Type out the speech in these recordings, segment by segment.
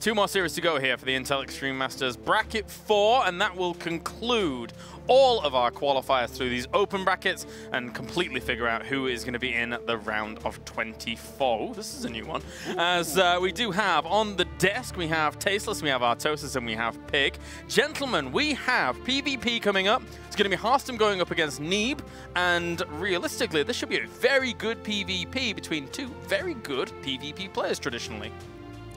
2 more series to go here for the Intel Extreme Masters Bracket 4, and that will conclude all of our qualifiers through these open brackets and completely figure out who is going to be in the round of 24. Ooh, this is a new one. As we do have on the desk, we have Tasteless, we have Artosis, and we have Pig. Gentlemen, we have PvP coming up. It's going to be Harstem going up against Neeb, and realistically, this should be a very good PvP between 2 very good PvP players traditionally.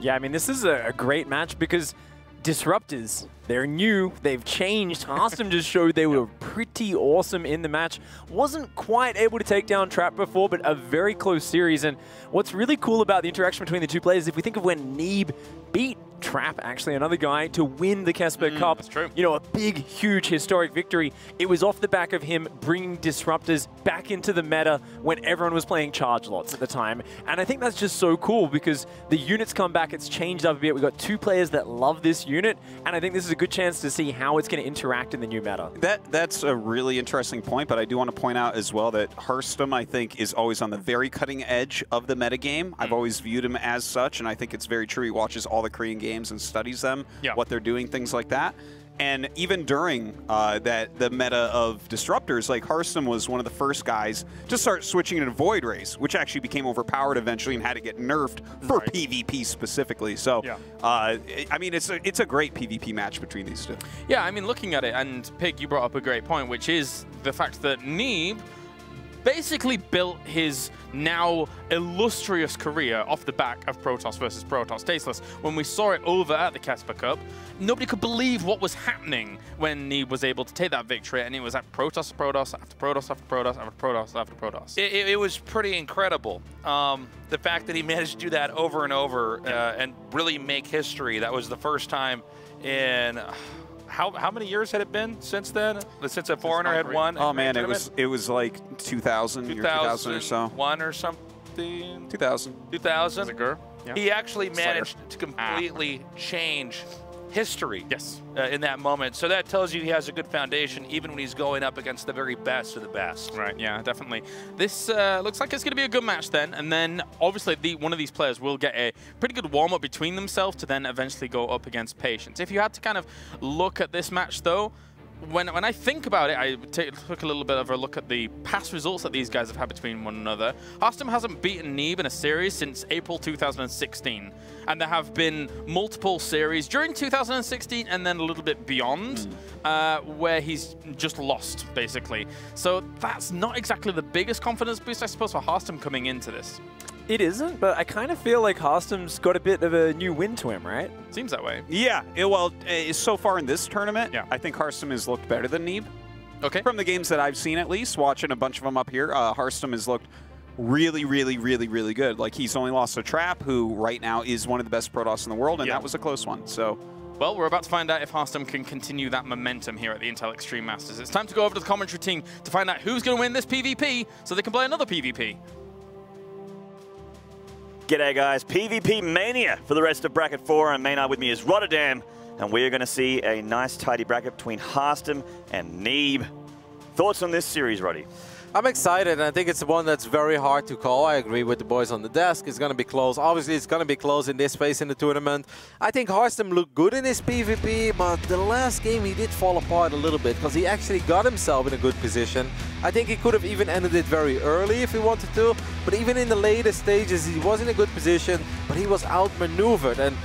Yeah, I mean, this is a great match because Disruptors, they're new, they've changed. Harstem just showed they were pretty awesome in the match. Wasn't quite able to take down Trap before, but a very close series. And what's really cool about the interaction between the 2 players, if we think of when Neeb beat Trap, actually another guy, to win the Casper Cup. That's true. You know, a big, huge, historic victory. It was off the back of him bringing Disruptors back into the meta when everyone was playing charge lots at the time. And I think that's just so cool because the units come back, it's changed up a bit. We've got 2 players that love this unit, and I think this is a good chance to see how it's going to interact in the new meta. That's a really interesting point, but I do want to point out as well that Harstem, I think, is always on the very cutting edge of the metagame. I've always viewed him as such, and I think it's very true. He watches all the Korean games and studies them, what they're doing, things like that. And even during the meta of Disruptors, like Harstem was one of the first guys to start switching into Void Rays, which actually became overpowered eventually and had to get nerfed for PvP specifically. So, I mean, it's a great PvP match between these 2. Yeah, I mean, looking at it, and Pig, you brought up a great point, which is the fact that Neeb basically built his now illustrious career off the back of Protoss versus Protoss. Tasteless, when we saw it over at the Casper Cup, nobody could believe what was happening when Neeb was able to take that victory, and it was at Protoss, Protoss, after Protoss, after Protoss, after Protoss, after Protoss. It was pretty incredible. The fact that he managed to do that over and over and really make history. That was the first time in... How many years had it been since then? Since a foreigner had won? Oh man, it was like 2000 or so. 1 or something. 2000. 2000. Yeah. He actually managed to completely change history. Yes. In that moment. So that tells you he has a good foundation, even when he's going up against the very best of the best. Right, yeah, definitely. This looks like it's going to be a good match then, and then obviously one of these players will get a pretty good warm-up between themselves to then eventually go up against Patience. If you had to kind of look at this match, though, when I think about it, I took a little bit of a look at the past results that these guys have had between one another. Harstem hasn't beaten Neeb in a series since April 2016. And there have been multiple series during 2016 and then a little bit beyond where he's just lost, basically. So that's not exactly the biggest confidence boost, I suppose, for Harstem coming into this. It isn't, but I kind of feel like Harstem's got a bit of a new win to him, right? Seems that way. Yeah, so far in this tournament, I think Harstem has looked better than Neeb. Okay. From the games that I've seen, at least, watching a bunch of them up here, Harstem has looked really, really, really, really good. Like, he's only lost to Trap, who right now is one of the best Protoss in the world, and that was a close one, so... Well, we're about to find out if Harstem can continue that momentum here at the Intel Extreme Masters. It's time to go over to the commentary team to find out who's going to win this PvP so they can play another PvP. G'day guys, PvP Mania for the rest of Bracket 4, and Maynarde with me is Rotterdam, and we are going to see a nice tidy bracket between Harstem and Neeb. Thoughts on this series, Roddy? I'm excited, and I think it's one that's very hard to call. I agree with the boys on the desk. It's going to be close. Obviously, it's going to be close in this phase in the tournament. I think Harstem looked good in his PvP, but the last game he did fall apart a little bit because he actually got himself in a good position. I think he could have even ended it very early if he wanted to, but even in the later stages, he was in a good position, but he was outmaneuvered. And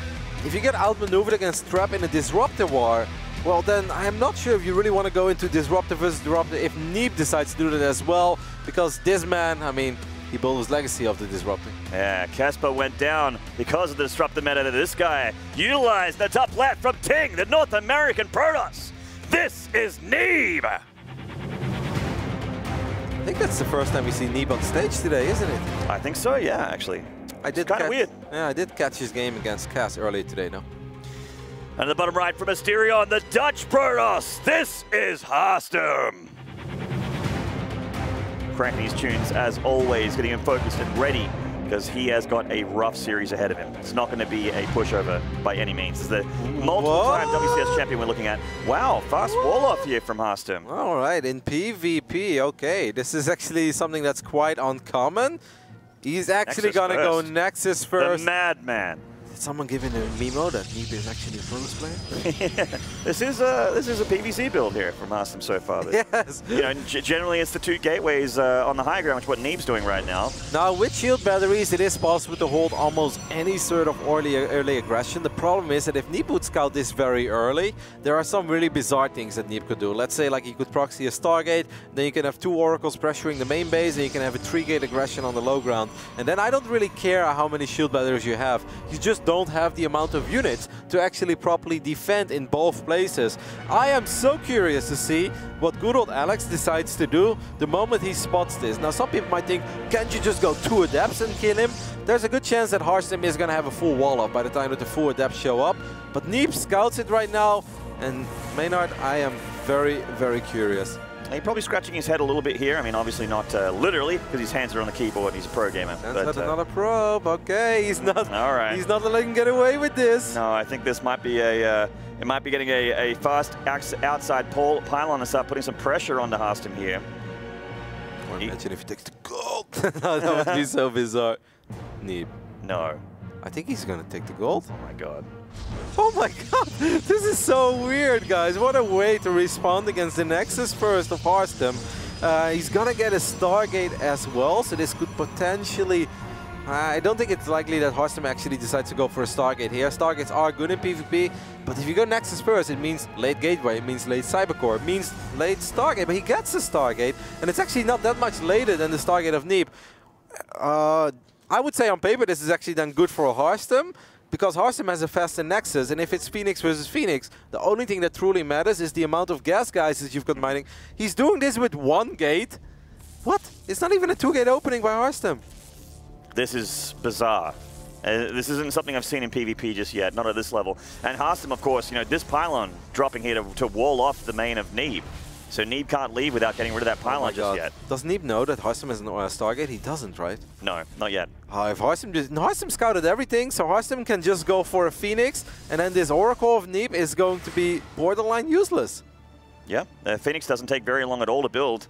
if you get outmaneuvered against Trap in a Disruptor war, well, then I'm not sure if you really want to go into Disruptor versus Disruptor if Neeb decides to do that as well, because this man, I mean, he built his legacy of the Disruptor. Yeah, Casper went down because of the Disruptor meta that this guy utilized the top left from Ting, the North American Protoss. This is Neeb! I think that's the first time we see Neeb on stage today, isn't it? I think so, yeah, actually. I did kind of weird. Yeah, I did catch his game against Cass earlier today, no? And at the bottom right from Asterion, the Dutch Protoss, this is Harstem. Cracking his tunes as always, getting him focused and ready because he has got a rough series ahead of him. It's not going to be a pushover by any means. It's the multiple-time WCS champion we're looking at. Wow, fast wall-off here from Harstem. All right, in PvP, okay. This is actually something that's quite uncommon. He's actually going to go Nexus first. The Madman. someone giving a memo that Neeb is actually a Protoss player? This is a PvC build here from Harstem so far. Yes. You know, generally it's the 2 gateways on the high ground, which is what Neeb's doing right now. Now, with shield batteries, it is possible to hold almost any sort of early aggression. The problem is that if Neeb would scout this very early, there are some really bizarre things that Neeb could do. Let's say, like, he could proxy a Stargate, then you can have 2 Oracles pressuring the main base, and you can have a 3-gate aggression on the low ground. And then I don't really care how many shield batteries you have. You just don't have the amount of units to actually properly defend in both places. I am so curious to see what good old Alex decides to do the moment he spots this. Now, some people might think, can't you just go 2 adepts and kill him? There's a good chance that Harstem is going to have a full wall up by the time that the full adepts show up. But Neeb scouts it right now, and Maynarde, I am very, very curious. He's probably scratching his head a little bit here. I mean, obviously not literally, because his hands are on the keyboard. He's a pro gamer. That's not another probe. Okay, he's not. All right. He's not letting him get away with this. No, I think this might be a. It might be getting a fast outside pylon and start putting some pressure onto Harstem here. Or imagine if he takes the gold. No, that would be so bizarre. Neeb. No. I think he's gonna take the gold. Oh my god. Oh my god, this is so weird, guys. What a way to respond against the Nexus first of Harstem. He's gonna get a Stargate as well, so this could potentially... I don't think it's likely that Harstem actually decides to go for a Stargate here. Stargates are good in PvP, but if you go Nexus first, it means late Gateway, it means late Cybercore, it means late Stargate, but he gets the Stargate, and it's actually not that much later than the Stargate of Neeb. I would say on paper this is actually then good for Harstem, because Harstem has a faster Nexus, and if it's Phoenix versus Phoenix, the only thing that truly matters is the amount of gas geysers you've got mining. He's doing this with 1 gate. What? It's not even a 2-gate opening by Harstem. This is bizarre. This isn't something I've seen in PvP just yet, not at this level. And Harstem, of course, you know, this pylon dropping here to wall off the main of Neeb. So Neeb can't leave without getting rid of that pylon just yet. Does Neeb know that Harstem is a Stargate? He doesn't, right? No, not yet. If Harstem scouted everything, so Harstem can just go for a Phoenix, and then this Oracle of Neeb is going to be borderline useless. Yeah, Phoenix doesn't take very long at all to build.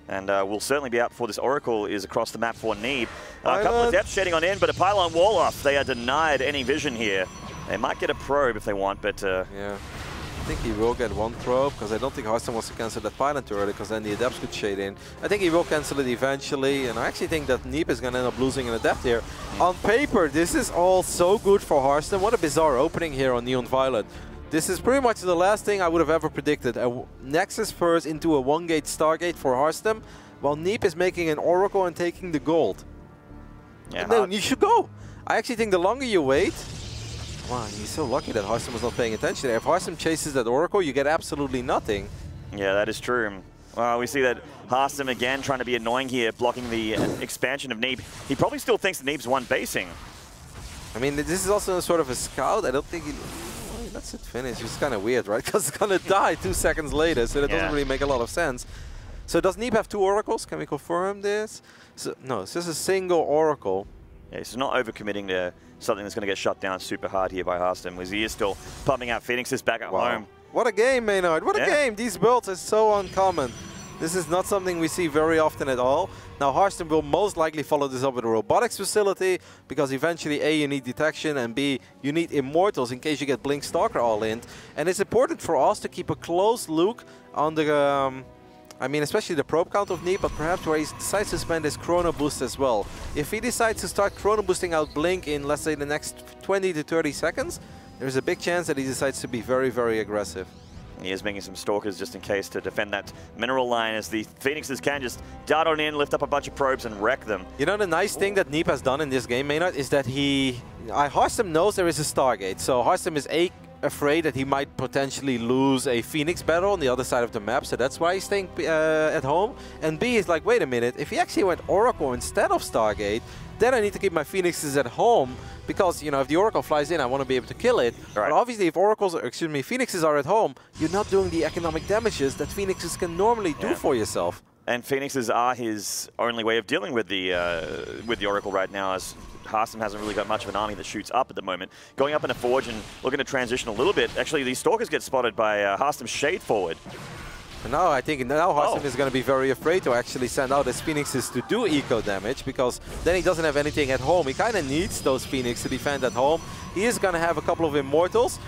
And we'll certainly be out before this Oracle is across the map for Neeb. A couple of depths shading on in, but a pylon wall off. They are denied any vision here. They might get a probe if they want, but... yeah. I think he will get 1 probe, because I don't think Harstem wants to cancel that pylon too early, because then the adepts could shade in. I think he will cancel it eventually, and I actually think that Neeb is going to end up losing an adept here. On paper, this is all so good for Harstem. What a bizarre opening here on Neon Violet. This is pretty much the last thing I would have ever predicted. A Nexus first into a 1-gate Stargate for Harstem, while Neeb is making an Oracle and taking the gold. Yeah, and then you should go. I actually think the longer you wait... Wow, he's so lucky that Harstem was not paying attention there. If Harstem chases that Oracle, you get absolutely nothing. Yeah, that is true. Well, we see that Harstem again trying to be annoying here, blocking the expansion of Neeb. He probably still thinks that Neeb's one basing. I mean, this is also sort of a scout. I don't think he... That's it, finish. It's kind of weird, right? Because it's going to die 2 seconds later, so that doesn't really make a lot of sense. So does Neeb have 2 Oracles? Can we confirm this? So, no, it's just a single Oracle. Yeah, he's not overcommitting to something that's going to get shut down super hard here by Harstem, as he is still pumping out Phoenixes back at home. What a game, Maynarde. What a game. These builds are so uncommon. This is not something we see very often at all. Now, Harstem will most likely follow this up with a robotics facility, because eventually, A, you need detection, and B, you need immortals in case you get Blink Stalker all in. And it's important for us to keep a close look on the... I mean, especially the probe count of Neeb, but perhaps where he decides to spend his chrono boost as well. If he decides to start chrono boosting out Blink in, let's say, the next 20 to 30 seconds, there's a big chance that he decides to be very, very aggressive. He is making some Stalkers just in case to defend that mineral line, as the Phoenixes can just dart on in, lift up a bunch of probes and wreck them. You know, the nice thing that Neeb has done in this game, Maynarde, is that Harstem knows there is a Stargate. So Harstem is afraid that he might potentially lose a Phoenix battle on the other side of the map, so that's why he's staying at home. And B is like, wait a minute, if he actually went Oracle instead of Stargate, then I need to keep my Phoenixes at home, because, you know, if the Oracle flies in, I want to be able to kill it. Right. But obviously, if Phoenixes are at home, you're not doing the economic damages that Phoenixes can normally do for yourself. And Phoenixes are his only way of dealing with the Oracle right now, as Harstem hasn't really got much of an army that shoots up at the moment. Going up in a Forge and looking to transition a little bit. Actually, these Stalkers get spotted by Harstem's Shade forward. And now I think Harstem is going to be very afraid to actually send out his Phoenixes to do eco damage, because then he doesn't have anything at home. He kind of needs those Phoenix to defend at home. He is going to have a couple of Immortals.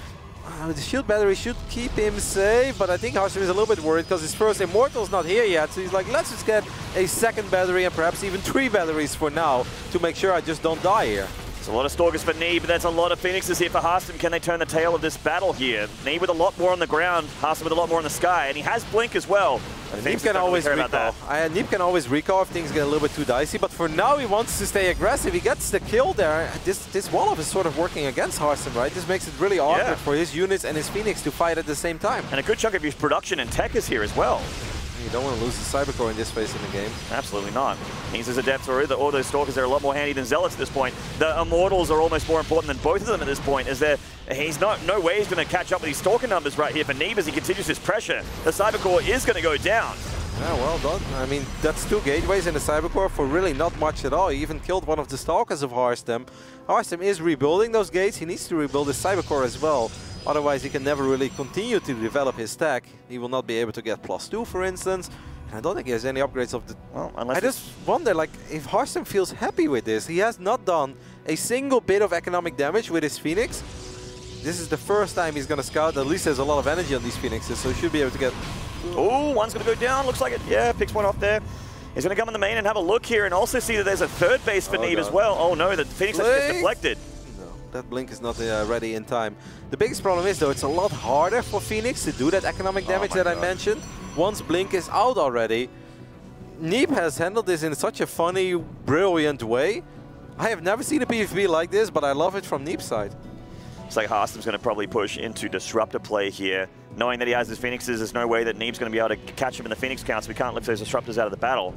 The shield battery should keep him safe, but I think Harstem is a little bit worried because his first Immortal's not here yet. So he's like, let's just get a second battery and perhaps even 3 batteries for now to make sure I just don't die here. There's a lot of Stalkers for Neeb, but there's a lot of Phoenixes here for Harstem. Can they turn the tail of this battle here? Neeb with a lot more on the ground, Harstem with a lot more in the sky, and he has Blink as well. Neeb can always recall. Neeb can always recall if things get a little bit too dicey, but for now he wants to stay aggressive. He gets the kill there. This wall-off is sort of working against Harstem, right? This makes it really awkward for his units and his Phoenix to fight at the same time. And a good chunk of his production and tech is here as well. You don't want to lose the Cybercore in this phase in the game. Absolutely not. He's as adept or those Stalkers are a lot more handy than Zealots at this point. The Immortals are almost more important than both of them at this point, as he's no way he's going to catch up with these Stalker numbers right here for Neeb as he continues his pressure. The Cybercore is going to go down. Yeah, well done. I mean, that's 2 gateways in the Cybercore for really not much at all. He even killed one of the Stalkers of Harstem. Harstem is rebuilding those gates. He needs to rebuild his Cybercore as well. Otherwise, he can never really continue to develop his tech. He will not be able to get +2, for instance. And I don't think he has any upgrades of the... Well, unless I just wonder, like, if Harstem feels happy with this. He has not done a single bit of economic damage with his Phoenix. This is the first time he's going to scout. At least there's a lot of energy on these Phoenixes, so he should be able to get... Oh, one's going to go down. Looks like it. Yeah, picks one off there. He's going to come in the main and have a look here and also see that there's a 3rd base for Neeb as well. Oh no, the Phoenix has just deflected. That blink is not ready in time. The biggest problem is, though, it's a lot harder for Phoenix to do that economic damage that I mentioned. Once blink is out already, Neeb has handled this in such a funny, brilliant way. I have never seen a PvP like this, but I love it from Neeb's side. Looks like Harstem's going to probably push into Disruptor play here. Knowing that he has his Phoenixes, there's no way that Neeb's going to be able to catch him in the Phoenix count, so we can't lift those Disruptors out of the battle.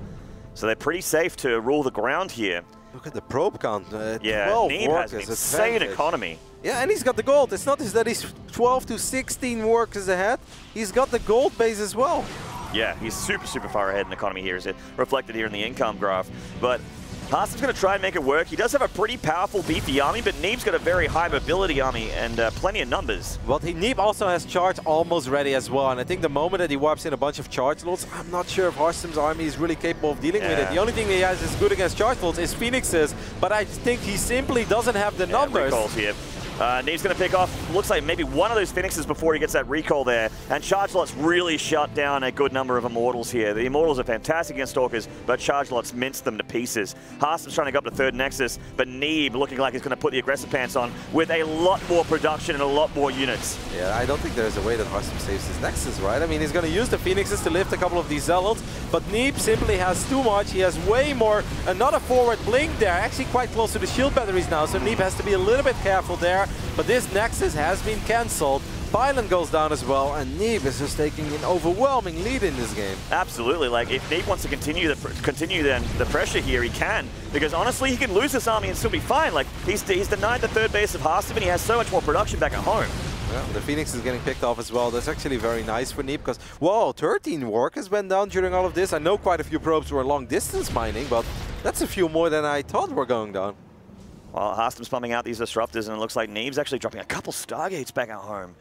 So they're pretty safe to rule the ground here. Look at the probe count. Yeah, 12 Neeb has an insane economy. Yeah, and he's got the gold. It's not just that he's 12 to 16 workers ahead. He's got the gold base as well. Yeah, he's super, super far ahead in economy here, is it reflected here in the income graph. But Harstem's going to try and make it work. He does have a pretty powerful, beefy army, but Neeb's got a very high mobility army and plenty of numbers. Well, Neeb also has charge almost ready as well, and I think the moment that he warps in a bunch of charge loads, I'm not sure if Harstem's army is really capable of dealing with it. The only thing that he has is good against charge loads is Phoenixes, but I think he simply doesn't have the numbers. Recalls here. Neeb's going to pick off, looks like maybe one of those Phoenixes before he gets that recall there. And Charge Lots really shut down a good number of Immortals here. The Immortals are fantastic against Stalkers, but Charge Lots minced them to pieces. Harstem's trying to go up to 3rd Nexus, but Neeb looking like he's going to put the aggressive pants on with a lot more production and a lot more units. Yeah, I don't think there's a way that Harstem saves his Nexus, right? I mean, he's going to use the Phoenixes to lift a couple of these Zealots, but Neeb simply has too much. He has way more. Another forward blink there, actually quite close to the shield batteries now, so Neeb has to be a little bit careful there. But this Nexus has been cancelled. Pylon goes down as well, and Neeb is just taking an overwhelming lead in this game. Absolutely. Like, if Neeb wants to continue the pressure here, he can. Because honestly, he can lose this army and still be fine. Like, he's denied the 3rd base of Harstem, and he has so much more production back at home. Yeah, the Phoenix is getting picked off as well. That's actually very nice for Neeb because, whoa, 13 workers went down during all of this. I know quite a few probes were long distance mining, but that's a few more than I thought were going down. Well, Harstem's pumping out these Disruptors, and it looks like Neeb's actually dropping a couple Stargates back at home.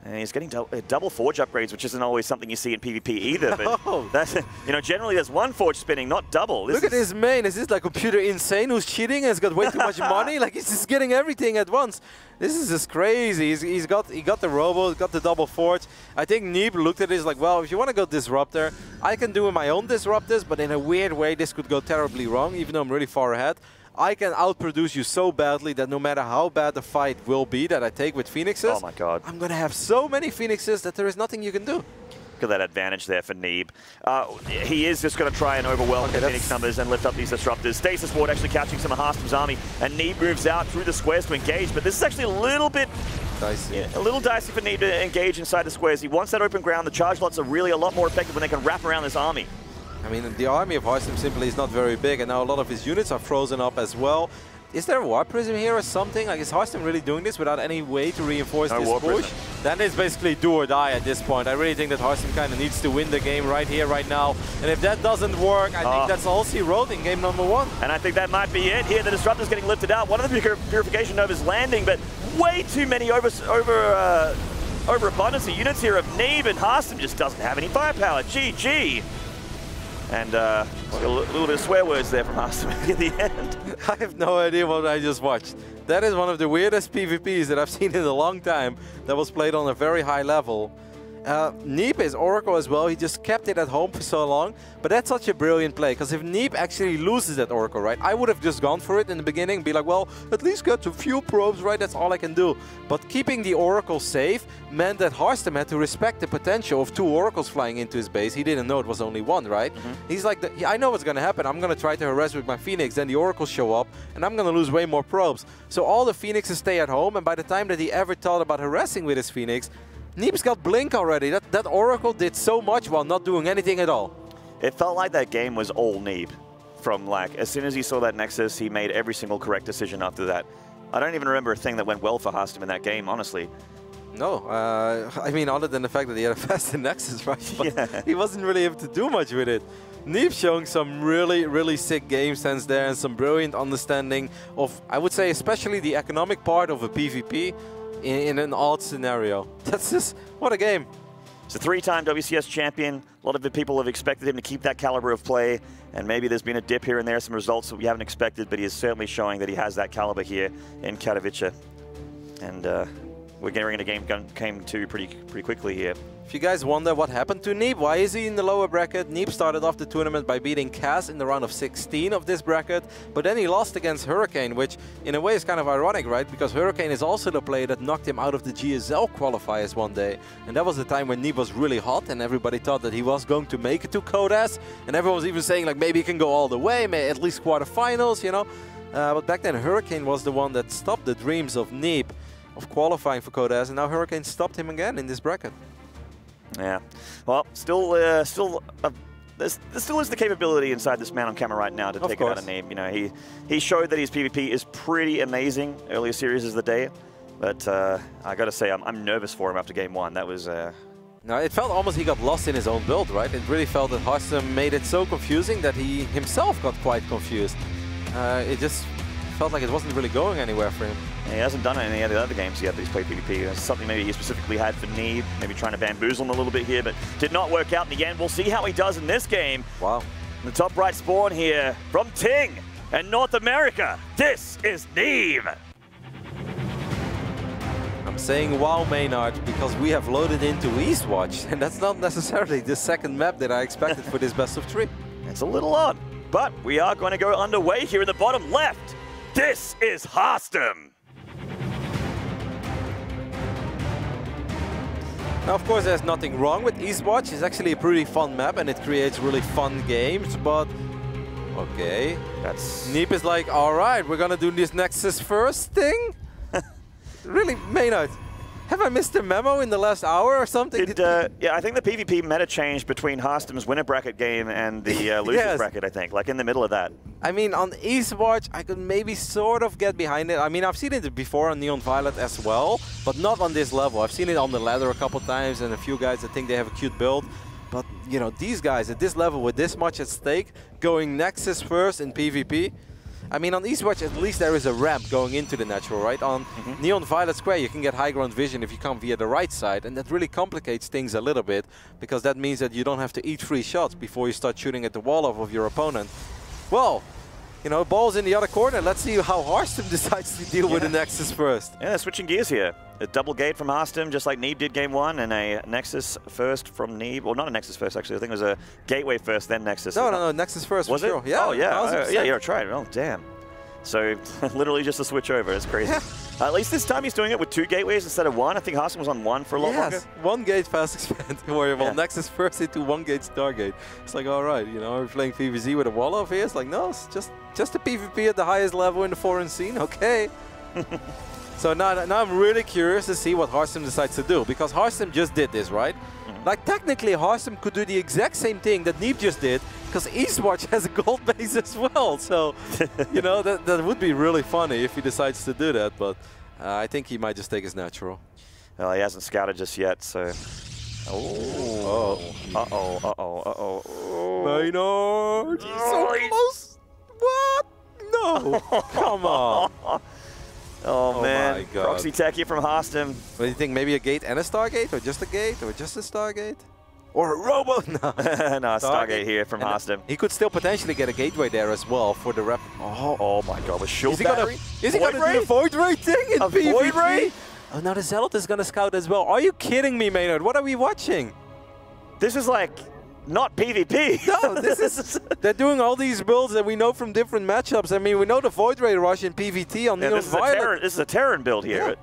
And he's getting double Forge upgrades, which isn't always something you see in PvP either. But that's, you know, generally there's one Forge spinning, not double. Look at his main. Is this like Computer Insane who's cheating and has got way too much money? Like, he's just getting everything at once. This is just crazy. He got the Robo, got the double Forge. I think Neeb looked at this like, well, if you want to go Disruptor, I can do my own Disruptors, but in a weird way this could go terribly wrong, even though I'm really far ahead. I can outproduce you so badly that no matter how bad the fight will be that I take with Phoenixes, oh my God, I'm going to have so many Phoenixes that there is nothing you can do. Look at that advantage there for Neeb. He is just going to try and overwhelm the Phoenix numbers and lift up these Disruptors. Stasis Ward actually catching some of Harstem's army, and Neeb moves out through the squares to engage, but this is actually a little bit dicey. Yeah, a little dicey for Neeb to engage inside the squares. He wants that open ground. The charge lots are really a lot more effective when they can wrap around this army. I mean, the army of Harstem simply is not very big, and now a lot of his units are frozen up as well. Is there a Warp Prism here or something? Like, is Harstem really doing this without any way to reinforce this push? Then it's basically do or die at this point. I really think that Harstem kind of needs to win the game right here, right now. And if that doesn't work, I think that's all he wrote in game number 1. And I think that might be it here. The Disruptor's getting lifted out. One of the Purification Novas landing, but way too many overabundance of units here of Neeb, and Harstem just doesn't have any firepower. GG. And a little bit of swear words there from Harstem at the end. I have no idea what I just watched. That is one of the weirdest PvPs that I've seen in a long time that was played on a very high level. Neeb is Oracle as well. He just kept it at home for so long. But that's such a brilliant play, because if Neeb actually loses that Oracle, right, I would have just gone for it in the beginning, be like, well, at least get a few probes, right, that's all I can do. But keeping the Oracle safe meant that Harstem had to respect the potential of 2 Oracles flying into his base. He didn't know it was only 1, right? He's like, I know what's going to happen. I'm going to try to harass with my Phoenix, then the Oracles show up, and I'm going to lose way more probes. So all the Phoenixes stay at home, and by the time that he ever thought about harassing with his Phoenix, Neeb's got Blink already. That Oracle did so much while not doing anything at all. It felt like that game was all Neeb. From like, as soon as he saw that Nexus, he made every single correct decision after that. I don't even remember a thing that went well for Harstem in that game, honestly. No, I mean, other than the fact that he had a faster Nexus, right? But he wasn't really able to do much with it. Neeb showing some really, really sick game sense there and some brilliant understanding of, I would say, especially the economic part of a PvP. In an odd scenario. That's just, what a game. He's a 3-time WCS champion. A lot of the people have expected him to keep that caliber of play, and maybe there's been a dip here and there, some results that we haven't expected, but he is certainly showing that he has that caliber here in Katowice. And we're getting a game came to pretty quickly here. If you guys wonder what happened to Neeb, why is he in the lower bracket? Neeb started off the tournament by beating Kaz in the round of 16 of this bracket, but then he lost against Hurricane, which in a way is kind of ironic, right? Because Hurricane is also the player that knocked him out of the GSL qualifiers one day. And that was the time when Neeb was really hot and everybody thought that he was going to make it to Codas. And everyone was even saying like maybe he can go all the way, maybe at least quarterfinals, you know? But back then Hurricane was the one that stopped the dreams of Neeb of qualifying for Codas, and now Hurricane stopped him again in this bracket. Yeah, well, there still is the capability inside this man on camera right now to take it out of Neeb. You know, he showed that his PvP is pretty amazing. Earlier series of the day, but I got to say I'm nervous for him after game 1. That was. No, it felt almost he got lost in his own build, right? It really felt that Harstem made it so confusing that he himself got quite confused. It just felt like it wasn't really going anywhere for him. He hasn't done it in any of the other games yet that he's played PvP. That's something maybe he specifically had for Neeb, maybe trying to bamboozle him a little bit here, but did not work out in the end. We'll see how he does in this game. Wow. In the top right spawn here from Ting and North America, this is Neeb. I'm saying wow, Maynarde, because we have loaded into Eastwatch, and that's not necessarily the second map that I expected for this best of 3. It's a little odd, but we are going to go underway here in the bottom left. This is Harstem. Now, of course, there's nothing wrong with Eastwatch. It's actually a pretty fun map, and it creates really fun games, but okay. That's... Neeb is like, all right, we're gonna do this Nexus first thing? Really, Maynarde? Have I missed a memo in the last hour or something? Yeah, I think the PvP meta changed between Harstem's winner bracket game and the losers bracket, I think, like in the middle of that. I mean, on Eastwatch, I could maybe sort of get behind it. I mean, I've seen it before on Neon Violet as well, but not on this level. I've seen it on the ladder a couple times and a few guys that think they have a cute build. But, you know, these guys at this level with this much at stake, going Nexus first in PvP, I mean, on Eastwatch, at least there is a ramp going into the natural, right? On Neon Violet Square, you can get high ground vision if you come via the right side, and that really complicates things a little bit, because that means that you don't have to eat 3 shots before you start shooting at the wall of your opponent. Well, you know, ball's in the other corner. Let's see how Harstem decides to deal with the Nexus first. Yeah, switching gears here. A double gate from Harstem, just like Neeb did game 1, and a Nexus first from Neeb. Well, not a Nexus first, actually. I think it was a Gateway first, then Nexus. No, Nexus first, was for sure. It? Yeah, oh, yeah. Yeah, you're right. Oh, damn. So, literally just a switch over. It's crazy. At least this time he's doing it with 2 gateways instead of 1. I think Harstem was on 1 for a lot longer. 1 gate fast expand. Well, Nexus first into 1 gate Stargate. It's like, all right, you know, we're playing PvZ with a wall off here. It's like, no, it's just a PvP at the highest level in the foreign scene. Okay. So now I'm really curious to see what Harstem decides to do, because Harstem just did this, right? Like, technically, Harstem could do the exact same thing that Neeb just did, because Eastwatch has a gold base as well. So, you know, that would be really funny if he decides to do that. But I think he might just take his natural. Well, he hasn't scouted just yet, so... Oh. Uh-oh. Maynarde, he's so close. What? No. Come on. Oh man, my God. Proxy tech here from Harstem. What do you think? Maybe a gate and a Stargate? Or just a gate? Or just a Stargate? Or a Robo? No. No, Stargate here from Harstem. He could still potentially get a gateway there as well for the rep. Oh my God, with shield Is he gonna do the Void Ray thing in PvP? Void Ray? Oh, now the Zealot is gonna scout as well. Are you kidding me, Maynard? What are we watching? This is like not PvP. No, this is... They're doing all these builds that we know from different matchups. I mean, we know the Void Ray rush in PvT on Neon Violet. This is a Terran build here.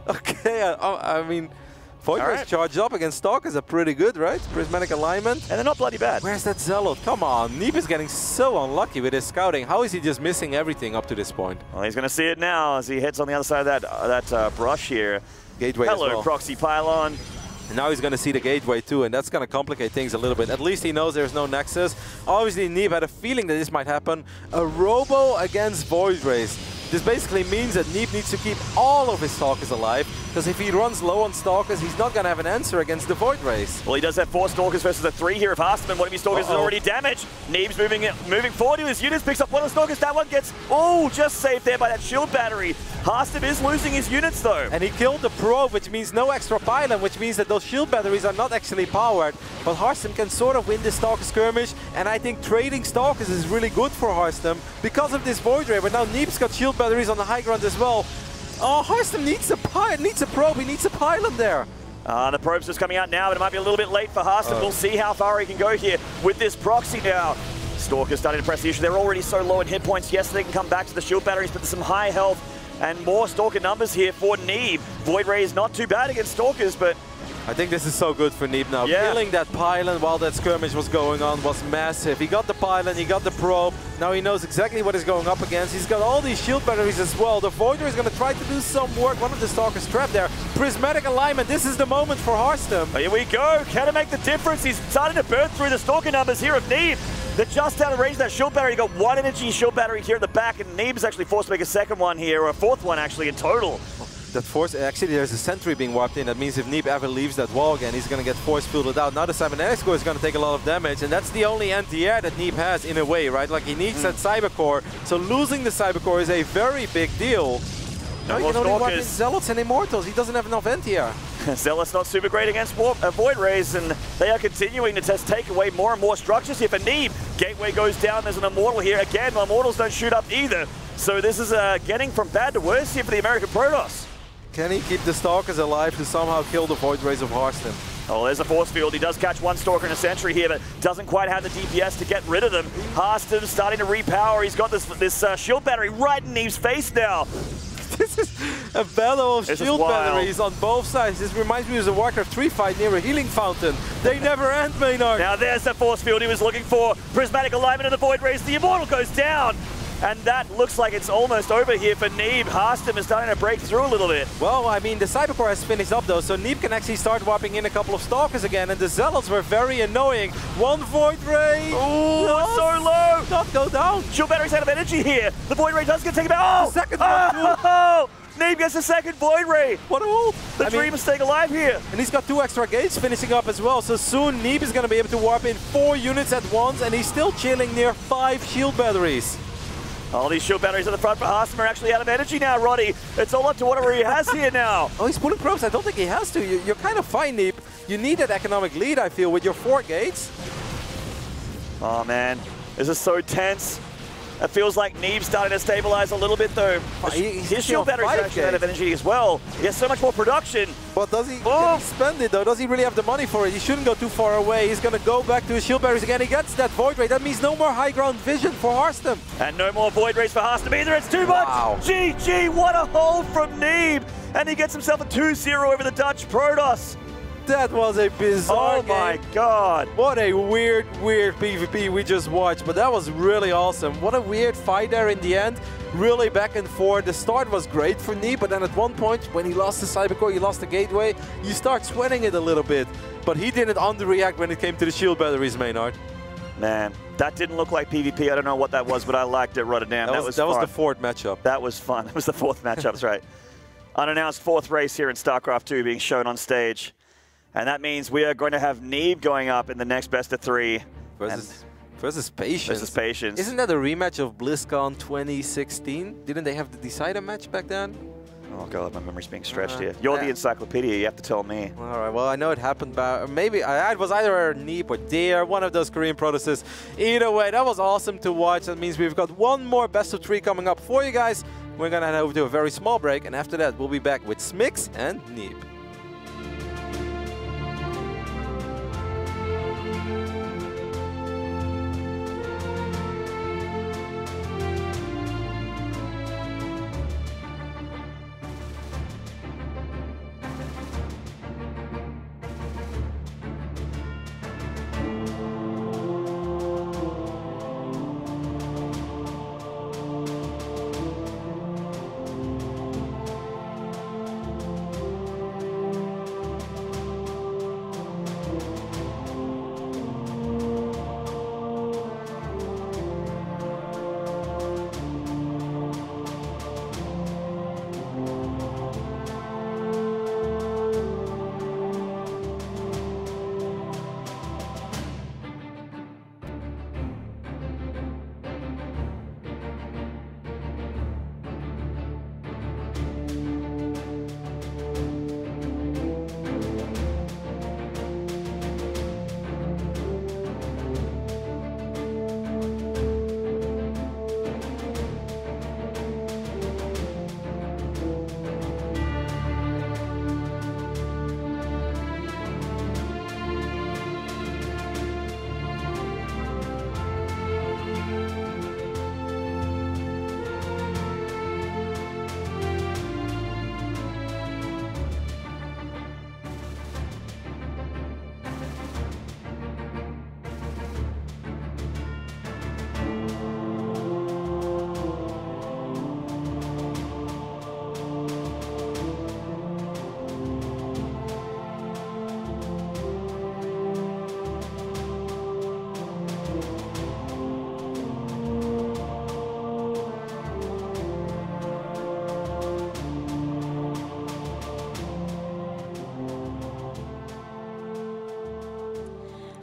Yeah. Okay, I mean... Void Rays charged up against Stalkers are pretty good, right? Prismatic alignment. And they're not bloody bad. Where's that Zealot? Come on. Neeb is getting so unlucky with his scouting. How is he just missing everything up to this point? Well, he's going to see it now as he hits on the other side of that brush here. Gateway Hello, as well. Proxy Pylon. And now he's going to see the gateway too, and that's going to complicate things a little bit. At least he knows there's no Nexus. Obviously, Neeb had a feeling that this might happen. A Robo against Void Rays. This basically means that Neeb needs to keep all of his Stalkers alive, because if he runs low on Stalkers, he's not going to have an answer against the Void Rays. Well, he does have 4 Stalkers versus the 3 here of Harstem, and one of his Stalkers is already damaged. Neeb's moving forward to his units, picks up one of the Stalkers. That one gets, just saved there by that shield battery. Harstem is losing his units, though. And he killed the probe, which means no extra pylon, which means that those shield batteries are not actually powered. But Harstem can sort of win this Stalker skirmish, and I think trading Stalkers is really good for Harstem because of this Void Ray. But now Neeb's got shield batteries on the high ground as well. Oh, Harstem needs a probe, he needs a pylon there. The probe's just coming out now, but it might be a little bit late for Harstem. We'll see how far he can go here with this proxy now. Stalker's starting to press the issue. They're already so low in hit points. Yes, they can come back to the shield batteries, but there's some high health and more Stalker numbers here for Neeb. Void Ray is not too bad against Stalkers, but I think this is so good for Neeb now. Killing that pylon while that skirmish was going on was massive. He got the pylon, he got the probe. Now he knows exactly what he's going up against. He's got all these shield batteries as well. The Void Ray is going to try to do some work. One of the Stalkers trapped there. Prismatic alignment. This is the moment for Harstem. Here we go. Can it make the difference? He's starting to burn through the Stalker numbers here of Neeb. They're just out of range of that shield battery. You got 1 energy shield battery here at the back, and Neeb's actually forced to make a second one here, or a 4th one actually in total. That force, actually there's a sentry being warped in. That means if Neeb ever leaves that wall again, he's going to get force fielded out. Now the cybernetics core is going to take a lot of damage, and that's the only anti-air that Neeb has in a way, right? Like he needs that cyber core. So losing the cyber core is a very big deal. No, he can only wipe his Zealots and Immortals. He doesn't have enough anti-air. Zealots not super great against Void Rays, and they are continuing to take away more and more structures here for Neeb. Gateway goes down, there's an Immortal here. Again, Immortals don't shoot up either. So this is getting from bad to worse here for the American Protoss. Can he keep the Stalkers alive to somehow kill the Void Rays of Harstem? Oh, there's a force field. He does catch one Stalker in a Sentry here, but doesn't quite have the DPS to get rid of them. Harstem's starting to repower. He's got this shield battery right in Neeb's face now. This is a battle of shield batteries on both sides. This reminds me of the Warcraft 3 fight near a healing fountain. They never end, Maynard. Now there's the force field he was looking for. Prismatic alignment of the Void Rays. The Immortal goes down. And that looks like it's almost over here for Neeb. Harstem is starting to break through a little bit. Well, I mean, the Cybercore has finished up though, so Neeb can actually start warping in a couple of Stalkers again, and the Zealots were very annoying. One Void Ray! Ooh, it's so low! Not go down! Shield battery's out of energy here. The Void Ray does get taken out. The second one too! Oh! Neeb gets the second Void Ray! What a ult! The dream is staying alive here! And he's got 2 extra gates finishing up as well, so soon Neeb is going to be able to warp in 4 units at once, and he's still chilling near 5 shield batteries. All these shield batteries at the front for Harstem are actually out of energy now, Roddy. It's all up to whatever he has here now. Oh, he's pulling probes. I don't think he has to. You're kind of fine, Neeb. You need that economic lead, I feel, with your 4 gates. Oh, man. This is so tense. It feels like Neeb's starting to stabilize a little bit, though. His shield batteries are actually out of energy as well. He has so much more production. But does he, can he spend it, though? Does he really have the money for it? He shouldn't go too far away. He's going to go back to his shield batteries again. He gets that Void Ray. That means no more high ground vision for Harstem. And no more Void Rays for Harstem either. It's too much. Wow. GG, what a hold from Neeb. And he gets himself a 2-0 over the Dutch Protoss. That was a bizarre game. Oh my god. What a weird PvP we just watched, but that was really awesome. What a weird fight there in the end. Really back and forth. The start was great for Neeb, but then at one point, when he lost the Cybercore, he lost the Gateway, you start sweating it a little bit. But he didn't underreact when it came to the shield batteries, Maynard. Man, that didn't look like PvP. I don't know what that was, but I liked it, Rotterdam. That was the 4th matchup. That was fun. That was the 4th matchup, that's right. Unannounced 4th race here in StarCraft 2 being shown on stage. And that means we are going to have Neeb going up in the next best of 3. Versus Patience. Versus Patience. Isn't that a rematch of BlizzCon 2016? Didn't they have the Decider match back then? Oh god, my memory's being stretched here. You're the encyclopedia, you have to tell me. All right, well, I know it happened, but maybe it was either Neeb or Deer, one of those Korean Protoses. Either way, that was awesome to watch. That means we've got one more best of 3 coming up for you guys. We're gonna head over to a very small break, and after that, we'll be back with Smix and Neeb.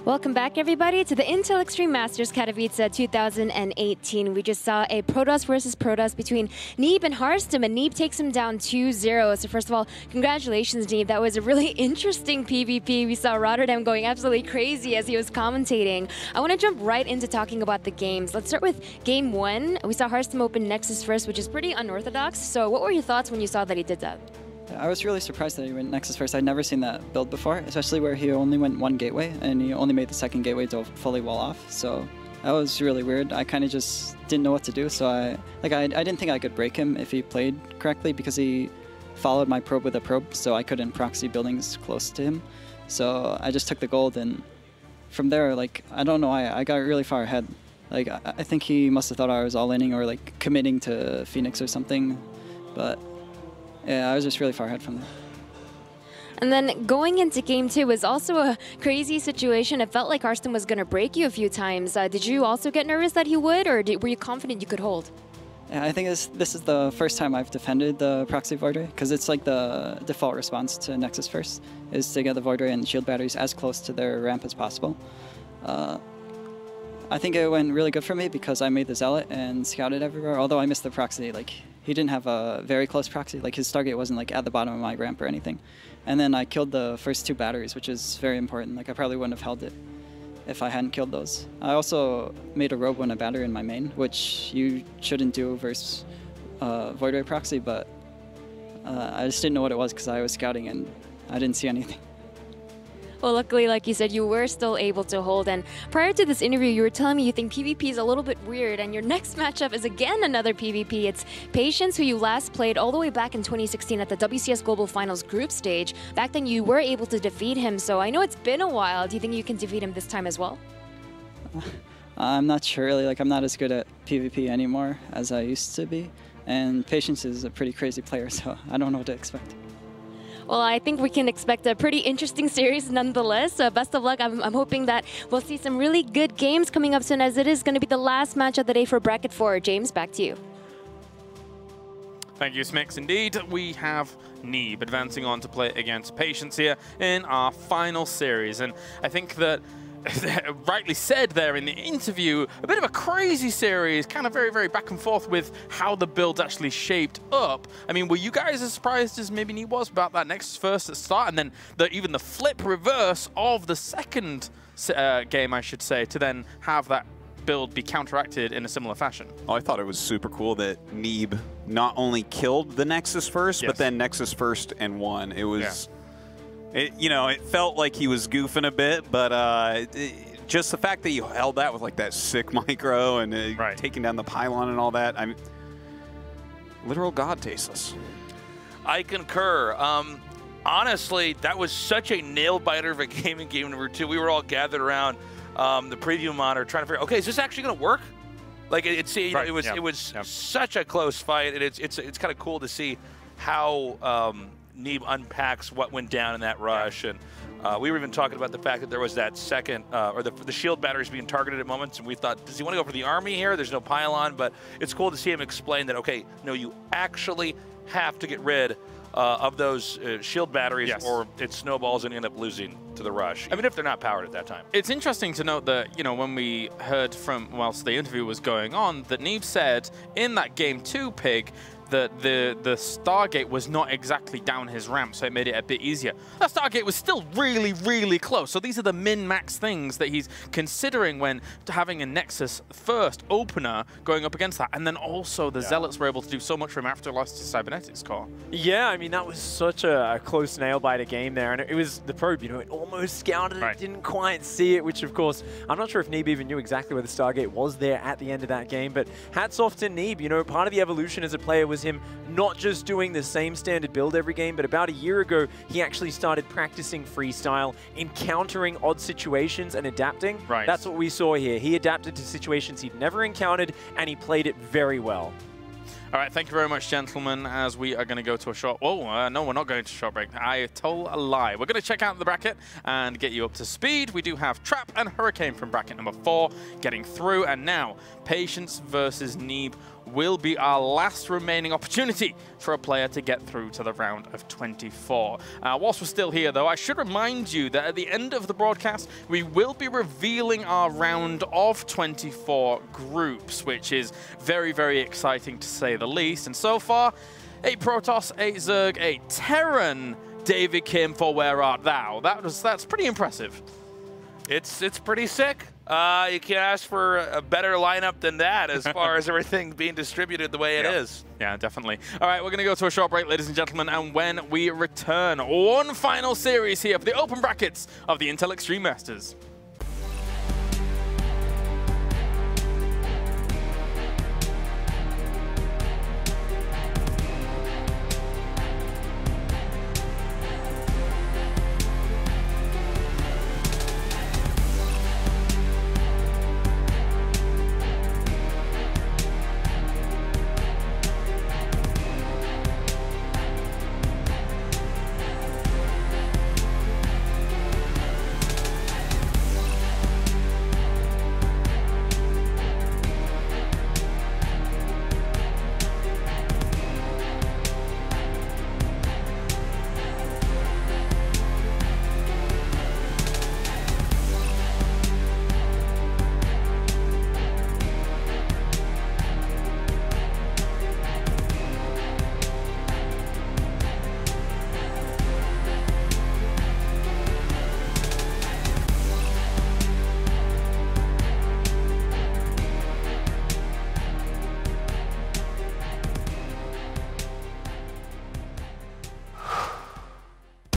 Welcome back, everybody, to the Intel Extreme Masters Katowice 2018. We just saw a Protoss versus Protoss between Neeb and Harstem, and Neeb takes him down 2-0. So first of all, congratulations, Neeb. That was a really interesting PvP. We saw Rotterdam going absolutely crazy as he was commentating. I want to jump right into talking about the games. Let's start with Game 1. We saw Harstem open Nexus first, which is pretty unorthodox. So what were your thoughts when you saw that he did that? I was really surprised that he went Nexus first. I'd never seen that build before, especially where he only went one gateway, and he only made the second gateway to fully wall off. So that was really weird. I kind of just didn't know what to do, so I didn't think I could break him if he played correctly, because he followed my probe with a probe, so I couldn't proxy buildings close to him. So I just took the gold, and from there, like, I don't know, I got really far ahead. Like, I think he must have thought I was all-inning or like committing to Phoenix or something, but yeah, I was just really far ahead from there. And then going into Game 2 was also a crazy situation. It felt like Harstem was going to break you a few times. Did you also get nervous that he would, or were you confident you could hold? Yeah, I think this is the first time I've defended the proxy Void Ray, because it's like the default response to Nexus first, is to get the Void Ray and shield batteries as close to their ramp as possible. I think it went really good for me because I made the Zealot and scouted everywhere, although I missed the proxy. Like, he didn't have a very close proxy. Like, his Stargate wasn't like at the bottom of my ramp or anything. And then I killed the first 2 batteries, which is very important. Like, I probably wouldn't have held it if I hadn't killed those. I also made a Robo and a battery in my main, which you shouldn't do versus Void Ray proxy, but I just didn't know what it was because I was scouting and I didn't see anything. Well, luckily, like you said, you were still able to hold. And prior to this interview, you were telling me you think PvP is a little bit weird, and your next matchup is again another PvP. It's Patience, who you last played all the way back in 2016 at the WCS Global Finals group stage. Back then, you were able to defeat him, so I know it's been a while. Do you think you can defeat him this time as well? I'm not sure, really. Like, I'm not as good at PvP anymore as I used to be. And Patience is a pretty crazy player, so I don't know what to expect. Well, I think we can expect a pretty interesting series nonetheless. Best of luck. I'm hoping that we'll see some really good games coming up soon, as it is going to be the last match of the day for Bracket 4. James, back to you. Thank you, Smix. Indeed, we have Neeb advancing on to play against Patience here in our final series. And I think that rightly said there in the interview, a bit of a crazy series, kind of very, very back and forth with how the build's actually shaped up. I mean, were you guys as surprised as maybe Neeb was about that Nexus first at start, and then even the flip reverse of the second game, I should say, to then have that build be counteracted in a similar fashion? Oh, I thought it was super cool that Neeb not only killed the Nexus first, but then Nexus first and won. It was, it felt like he was goofing a bit, but just the fact that he held that with like that sick micro and taking down the pylon and all that, I mean, literal god Tasteless. I concur. Honestly, that was such a nail-biter of a game in game number 2. We were all gathered around the preview monitor trying to figure out, okay, is this actually going to work? Like, it was such a close fight, and it's kind of cool to see how Neeb unpacks what went down in that rush. And we were even talking about the fact that there was that second, or the shield batteries being targeted at moments, and we thought, does he want to go for the army here? There's no pylon, but it's cool to see him explain that, okay, no, you actually have to get rid of those shield batteries, or it snowballs and you end up losing to the rush, even if they're not powered at that time. It's interesting to note that, when we heard from, whilst the interview was going on, that Neeb said in that Game 2 pig that the Stargate was not exactly down his ramp, so it made it a bit easier. That Stargate was still really, really close. So these are the min-max things that he's considering when having a Nexus first opener going up against that. And then also the Zealots were able to do so much for him after lost to Cybernetics core. Yeah, I mean, that was such a close nail-biter game there. And it was the probe, it almost scouted it, didn't quite see it, which, of course, I'm not sure if Neeb even knew exactly where the Stargate was there at the end of that game. But hats off to Neeb. Part of the evolution as a player was him not just doing the same standard build every game, but about a year ago, he actually started practicing freestyle, encountering odd situations and adapting. Right. That's what we saw here. He adapted to situations he'd never encountered, and he played it very well. All right, thank you very much, gentlemen, as we are going to go to a short... Oh, no, we're not going to a short break. I told a lie. We're going to check out the bracket and get you up to speed. We do have Trap and Hurricane from bracket number 4 getting through, and now Patience versus Neeb will be our last remaining opportunity for a player to get through to the round of 24. Whilst we're still here, though, I should remind you that at the end of the broadcast, we will be revealing our round of 24 groups, which is very, very exciting to say the least. And so far, 8 Protoss, 8 Zerg, 8 Terran, David Kim for Where Art Thou? That's pretty impressive. It's pretty sick. You can't ask for a better lineup than that as far as everything being distributed the way it is. Yeah, definitely. All right, we're going to go to a short break, ladies and gentlemen, and when we return, one final series here for the open brackets of the Intel Extreme Masters.